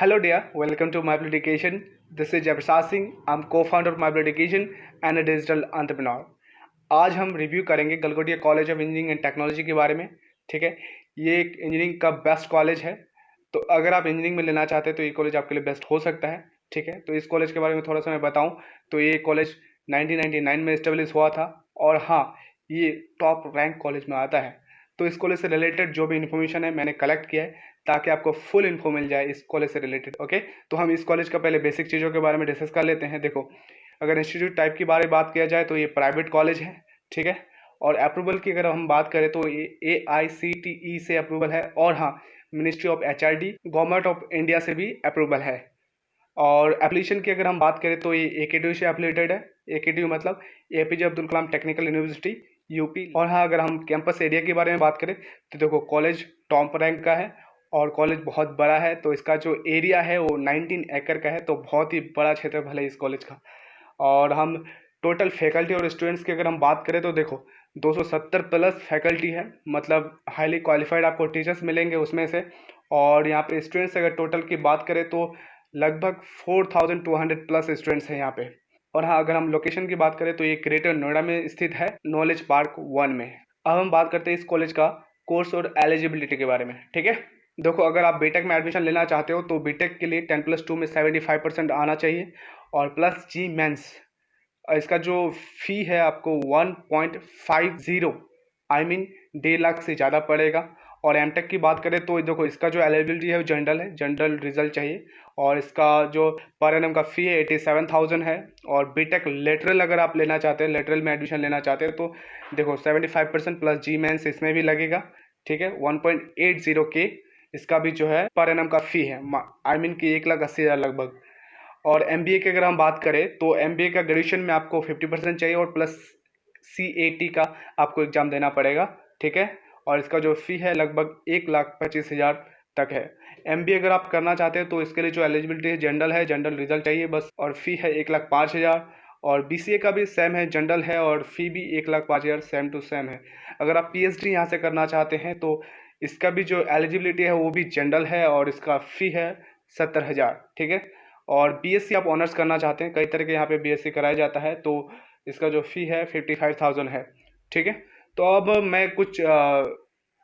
Hello dear, welcome to Myble Education. This is Jaiprasad Singh. I'm co-founder of Myble Education and a digital entrepreneur. आज हम review करेंगे Galgotia college of engineering and technology के बारे में। ठीक है, ये एक इंजीनियरिंग का बेस्ट कॉलेज है। तो अगर आप इंजीनियरिंग में लेना चाहते हैं तो ये कॉलेज आपके लिए बेस्ट हो सकता है। ठीक है, तो इस कॉलेज के बारे में थोड़ा सा मैं बताऊं तो ये कॉलेज 1999 में इस्टेब्लिश हुआ था और हाँ, ये टॉप रैंक कॉलेज में आता है। तो इस कॉलेज से रिलेटेड जो भी इन्फॉर्मेशन है मैंने कलेक्ट किया है ताकि आपको फुल इन्फो मिल जाए इस कॉलेज से रिलेटेड। ओके, तो हम इस कॉलेज का पहले बेसिक चीज़ों के बारे में डिस्कस कर लेते हैं। देखो, अगर इंस्टीट्यूट टाइप की बारे में बात किया जाए तो ये प्राइवेट कॉलेज है। ठीक है, और अप्रूवल की अगर हम बात करें तो ये AICTE से अप्रूवल है और हाँ, ministry of HRD government of India से भी अप्रूवल है। और एप्लीकेशन की अगर हम बात करें तो ये AKTU से एफिलेटेड है। AKTU मतलब APJ Abdul Kalam technical university UP. और हाँ, अगर हम कैंपस एरिया के बारे में बात करें तो देखो, कॉलेज टॉप रैंक का है और कॉलेज बहुत बड़ा है। तो इसका जो एरिया है वो 19 एकड़ का है, तो बहुत ही बड़ा क्षेत्रफल है इस कॉलेज का। और हम टोटल फैकल्टी और स्टूडेंट्स की अगर हम बात करें तो देखो, 270 प्लस फैकल्टी है, मतलब हाईली क्वालिफाइड आपको टीचर्स मिलेंगे उसमें से। और यहाँ पे स्टूडेंट्स अगर टोटल की बात करें तो लगभग 4200 प्लस स्टूडेंट्स हैं यहाँ पे। और हाँ, अगर हम लोकेशन की बात करें तो ये ग्रेटर नोएडा में स्थित है, नॉलेज पार्क 1 में। अब हम बात करते हैं इस कॉलेज का कोर्स और एलिजिबिलिटी के बारे में। ठीक है, देखो, अगर आप बीटेक में एडमिशन लेना चाहते हो तो बीटेक के लिए 10+2 में 75% आना चाहिए और प्लस जी मेंस। इसका जो फी है आपको 1.50 आई मीन 1.5 लाख से ज़्यादा पड़ेगा। और एमटेक की बात करें तो देखो, इसका जो एलिजिबिलिटी है वो जनरल है, जनरल रिजल्ट चाहिए। और इसका जो पर एनम का फ़ी है 87,000 है। और बीटेक लेटरल अगर आप लेना चाहते हैं, लेटरल में एडमिशन लेना चाहते हैं तो देखो 75% प्लस जी मेंस इसमें भी लगेगा। ठीक है, 1.80 के इसका भी जो है पर एनम का फ़ी है, आई मीन कि 1,80,000 लगभग। और एमबीए की अगर हम बात करें तो एमबीए का ग्रेजुएशन में आपको 50% चाहिए और प्लस CAT का आपको एग्ज़ाम देना पड़ेगा। ठीक है, और इसका जो फ़ी है लगभग 1,25,000 तक है। एमबीए अगर आप करना चाहते हैं तो इसके लिए जो एलिजिबिलिटी है जनरल है, जनरल रिजल्ट चाहिए बस, और फ़ी है 1,05,000। और BCA का भी सेम है, जनरल है और फ़ी भी 1,05,000 सेम टू सेम है। अगर आप PhD यहाँ से करना चाहते हैं तो इसका भी जो एलिजिबिलिटी है वो भी जनरल है और इसका फ़ी है 70,000। ठीक है, और बीएससी आप ऑनर्स करना चाहते हैं, कई तरह के यहाँ पे बीएससी कराया जाता है, तो इसका जो फ़ी है 55,000 है। ठीक है, तो अब मैं कुछ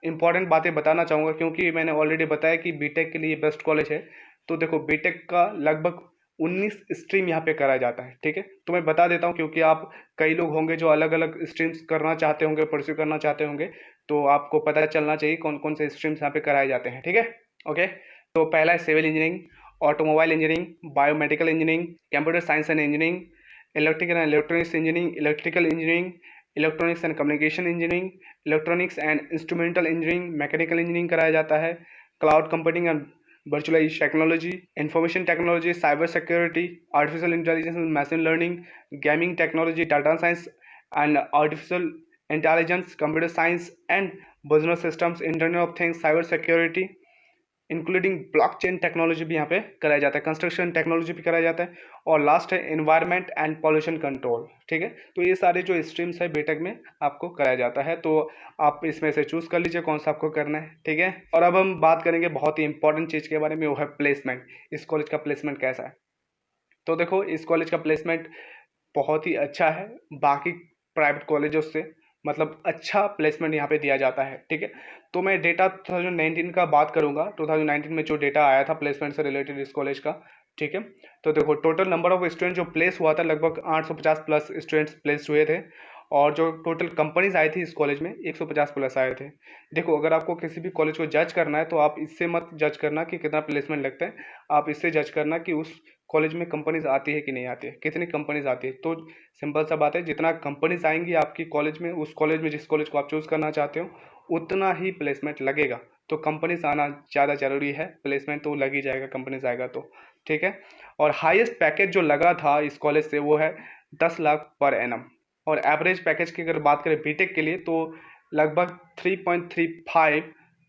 इंपॉर्टेंट बातें बताना चाहूँगा क्योंकि मैंने ऑलरेडी बताया कि बीटेक के लिए बेस्ट कॉलेज है। तो देखो, बीटेक का लगभग 19 स्ट्रीम यहाँ पे कराया जाता है। ठीक है, तो मैं बता देता हूँ क्योंकि आप कई लोग होंगे जो अलग अलग स्ट्रीम्स करना चाहते होंगे, परस्यू करना चाहते होंगे, तो आपको पता चलना चाहिए कौन कौन से स्ट्रीम्स यहाँ पे कराए जाते हैं। ठीक है, ओके। तो पहला है civil engineering, automobile engineering, biomedical engineering, computer science and engineering, electrical and electronics engineering, electrical engineering, electronics and communication engineering, electronics and instrumental engineering, mechanical engineering कराया जाता है, cloud computing and virtualise technology, information technology, cyber security, artificial intelligence and machine learning, gaming technology, data science and artificial intelligence, computer science and business systems, internet of things, cyber security including blockchain technology भी यहाँ पे कराया जाता है, construction technology भी कराया जाता है, और लास्ट है एनवायरनमेंट एंड पॉल्यूशन कंट्रोल। ठीक है, तो ये सारे जो स्ट्रीम्स है बीटेक में आपको कराया जाता है, तो आप इसमें से चूज़ कर लीजिए कौन सा आपको करना है। ठीक है, और अब हम बात करेंगे बहुत ही इंपॉर्टेंट चीज़ के बारे में, वो है प्लेसमेंट। इस कॉलेज का प्लेसमेंट कैसा है? तो देखो, इस कॉलेज का प्लेसमेंट बहुत ही अच्छा है बाकी प्राइवेट कॉलेजों से, मतलब अच्छा प्लेसमेंट यहाँ पे दिया जाता है। ठीक है, तो मैं डेटा 2019 का बात करूँगा, 2019 में जो डेटा आया था प्लेसमेंट से रिलेटेड इस कॉलेज का। ठीक है, तो देखो, टोटल नंबर ऑफ स्टूडेंट जो प्लेस हुआ था लगभग 850 प्लस स्टूडेंट्स प्लेस हुए थे। और जो टोटल कंपनीज आई थी इस कॉलेज में 150 प्लस आए थे। देखो, अगर आपको किसी भी कॉलेज को जज करना है तो आप इससे मत जज करना कि कितना प्लेसमेंट लगता है, आप इससे जज करना कि उस कॉलेज में कंपनीज आती है कि नहीं आती है, कितनी कंपनीज आती है। तो सिंपल सा बात है, जितना कंपनीज आएंगी आपकी कॉलेज में, उस कॉलेज में जिस कॉलेज को आप चूज़ करना चाहते हो उतना ही प्लेसमेंट लगेगा। तो कंपनीज आना ज़्यादा ज़रूरी है, प्लेसमेंट तो लग ही जाएगा कंपनीज आएगा तो। ठीक है, और हाईएस्ट पैकेज जो लगा था इस कॉलेज से वो है 10 लाख पर एनम। और एवरेज पैकेज की अगर बात करें बीटेक के लिए तो लगभग 3.35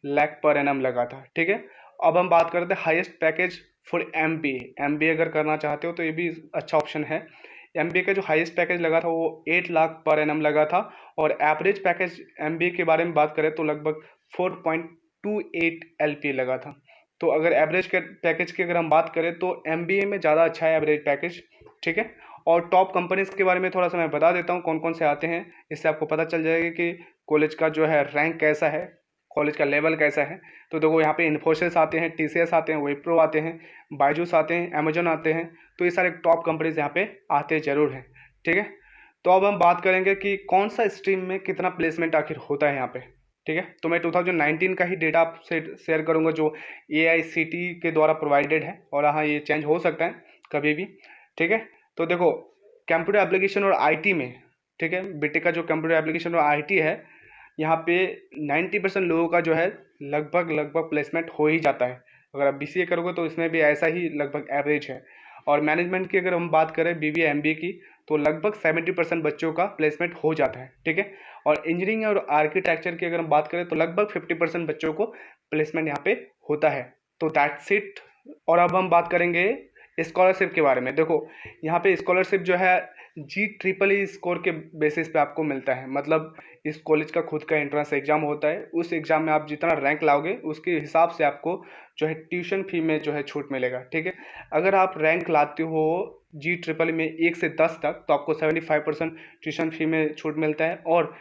लाख पर एनम लगा था। ठीक है, अब हम बात करते हैं हाईएस्ट पैकेज फॉर एमबीए अगर करना चाहते हो तो ये भी अच्छा ऑप्शन है। एमबीए का जो हाईएस्ट पैकेज लगा था वो 8 लाख पर एनम लगा था। और एवरेज पैकेज एमबीए के बारे में बात करें तो लगभग 4.28 LPA लगा था। तो अगर एवरेज के पैकेज की अगर हम बात करें तो MBA में ज़्यादा अच्छा है एवरेज पैकेज, ठीक है। और टॉप कंपनीज़ के बारे में थोड़ा सा मैं बता देता हूँ कौन कौन से आते हैं, इससे आपको पता चल जाएगा कि कॉलेज का जो है रैंक कैसा है, कॉलेज का लेवल कैसा है। तो देखो यहाँ पे इन्फोसिस आते हैं, TCS आते हैं, विप्रो आते हैं, बायजूस आते हैं, अमेजोन आते हैं। तो ये सारे टॉप कंपनीज यहाँ पे आते ज़रूर हैं, ठीक है। तो अब हम बात करेंगे कि कौन सा स्ट्रीम में कितना प्लेसमेंट आखिर होता है यहाँ पे, ठीक है। तो मैं 2019 का ही डेटा आपसे शेयर करूँगा जो AICTE के द्वारा प्रोवाइडेड है, और हाँ ये चेंज हो सकता है कभी भी, ठीक है। तो देखो कंप्यूटर एप्लीकेशन और IT में, ठीक है, बीटेक का जो कंप्यूटर एप्लीकेशन और IT है, यहाँ पे 90% लोगों का जो है लगभग प्लेसमेंट हो ही जाता है। अगर आप BCA करोगे तो इसमें भी ऐसा ही लगभग एवरेज है। और मैनेजमेंट की अगर हम बात करें BBA MBA की, तो लगभग 70% बच्चों का प्लेसमेंट हो जाता है, ठीक है। और इंजीनियरिंग और आर्किटेक्चर की अगर हम बात करें तो लगभग 50% बच्चों को प्लेसमेंट यहाँ पे होता है। तो दैट्स इट। और अब हम बात करेंगे स्कॉलरशिप के बारे में। देखो यहाँ पे स्कॉलरशिप जो है GEEE स्कोर के बेसिस पे आपको मिलता है। मतलब इस कॉलेज का खुद का एंट्रेंस एग्जाम होता है, उस एग्जाम में आप जितना रैंक लाओगे उसके हिसाब से आपको जो है ट्यूशन फी में जो है छूट मिलेगा, ठीक है। अगर आप रैंक लाते हो GEEE में 1 से 10 तक तो आपको 75% ट्यूशन फी में छूट मिलता है। और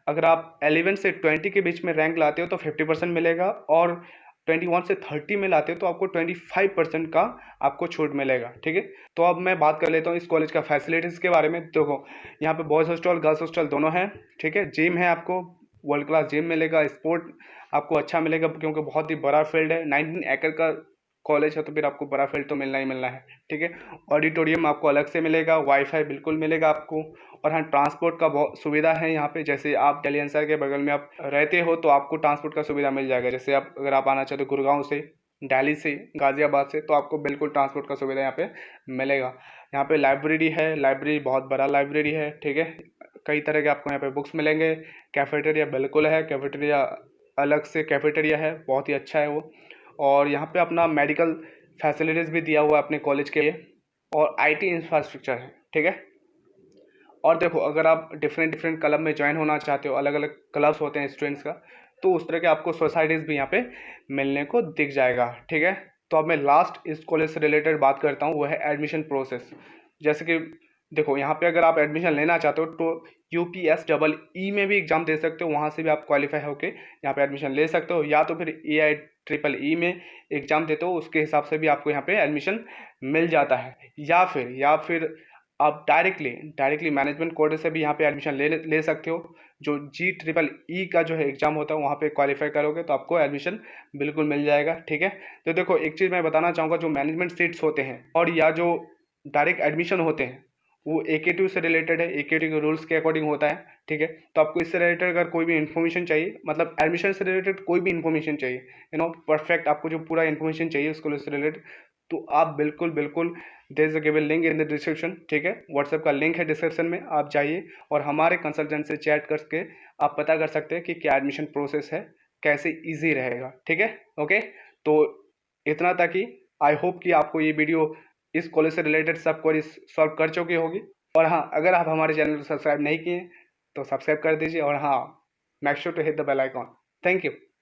अगर आप 11 से 20 के बीच में रैंक लाते हो तो 50% मिलेगा, और 21 से 30 में लाते हो तो आपको 25% का आपको छूट मिलेगा, ठीक है। तो अब मैं बात कर लेता हूँ इस कॉलेज का फैसिलिटीज़ के बारे में। देखो यहाँ पे बॉयज़ हॉस्टल गर्ल्स हॉस्टल दोनों हैं, ठीक है। जिम है, आपको वर्ल्ड क्लास जिम मिलेगा, स्पोर्ट आपको अच्छा मिलेगा क्योंकि बहुत ही बड़ा फील्ड है, 19 एकड़ का कॉलेज है, तो फिर आपको बड़ा फील्ड तो मिलना ही मिलना है, ठीक है। ऑडिटोरियम आपको अलग से मिलेगा, वाईफाई बिल्कुल मिलेगा आपको। और हाँ ट्रांसपोर्ट का बहुत सुविधा है यहाँ पे, जैसे आप दिल्ली एनसीआर के बगल में आप रहते हो तो आपको ट्रांसपोर्ट का सुविधा मिल जाएगा। जैसे आप अगर आप आना चाहते हो गुड़गांव से, दिल्ली से, गाज़ियाबाद से, तो आपको बिल्कुल ट्रांसपोर्ट का सुविधा यहाँ पे मिलेगा। यहाँ पे लाइब्रेरी है, लाइब्रेरी बहुत बड़ा लाइब्रेरी है, ठीक है। कई तरह के आपको यहाँ पे बुक्स मिलेंगे। कैफेटेरिया बिल्कुल है, कैफेटेरिया अलग से कैफेटेरिया है, बहुत ही अच्छा है वो। और यहाँ पे अपना मेडिकल फैसिलिटीज़ भी दिया हुआ है अपने कॉलेज के लिए, और IT इंफ्रास्ट्रक्चर है, ठीक है। और देखो अगर आप डिफरेंट क्लब में ज्वाइन होना चाहते हो, अलग अलग क्लब्स होते हैं स्टूडेंट्स का, तो उस तरह के आपको सोसाइटीज़ भी यहाँ पे मिलने को दिख जाएगा, ठीक है। तो अब मैं लास्ट इस कॉलेज से रिलेटेड बात करता हूँ, वो है एडमिशन प्रोसेस। जैसे कि देखो यहाँ पे अगर आप एडमिशन लेना चाहते हो तो UPSEE में भी एग्ज़ाम दे सकते हो, वहाँ से भी आप क्वालिफाई होके यहाँ पे एडमिशन ले सकते हो, या तो फिर AIEEE में एग्ज़ाम देते हो, उसके हिसाब से भी आपको यहाँ पे एडमिशन मिल जाता है। या फिर आप डायरेक्टली मैनेजमेंट कोटे से भी यहाँ पे एडमिशन ले सकते हो। जो GEEE का जो है एग्ज़ाम होता है वहाँ पे क्वालिफाई करोगे तो आपको एडमिशन बिल्कुल मिल जाएगा, ठीक है। तो देखो एक चीज़ मैं बताना चाहूँगा, जो मैनेजमेंट सीट्स होते हैं और या जो डायरेक्ट एडमिशन होते हैं वो AKTU से रिलेटेड है, AKTU के रूल्स के अकॉर्डिंग होता है, ठीक है। तो आपको इससे रिलेटेड अगर कोई भी इन्फॉर्मेशन चाहिए, मतलब एडमिशन से रिलेटेड कोई भी इन्फॉर्मेशन चाहिए, परफेक्ट आपको जो पूरा इन्फॉर्मेशन चाहिए उसको इससे रिलेटेड, तो आप बिल्कुल there is a given link in the description, ठीक है। व्हाट्सएप का लिंक है डिस्क्रिप्शन में, आप जाइए और हमारे कंसल्टेंट से चैट करके आप पता कर सकते हैं कि क्या एडमिशन प्रोसेस है, कैसे ईजी रहेगा, ठीक है। ओके, तो इतना तक ही। आई होप कि आपको ये वीडियो इस कॉलेज से रिलेटेड सब क्वेरी सॉल्व कर चुकी होगी। और हाँ, अगर आप हमारे चैनल को सब्सक्राइब नहीं किए तो सब्सक्राइब कर दीजिए, और हाँ, make sure to hit the bell icon. Thank you.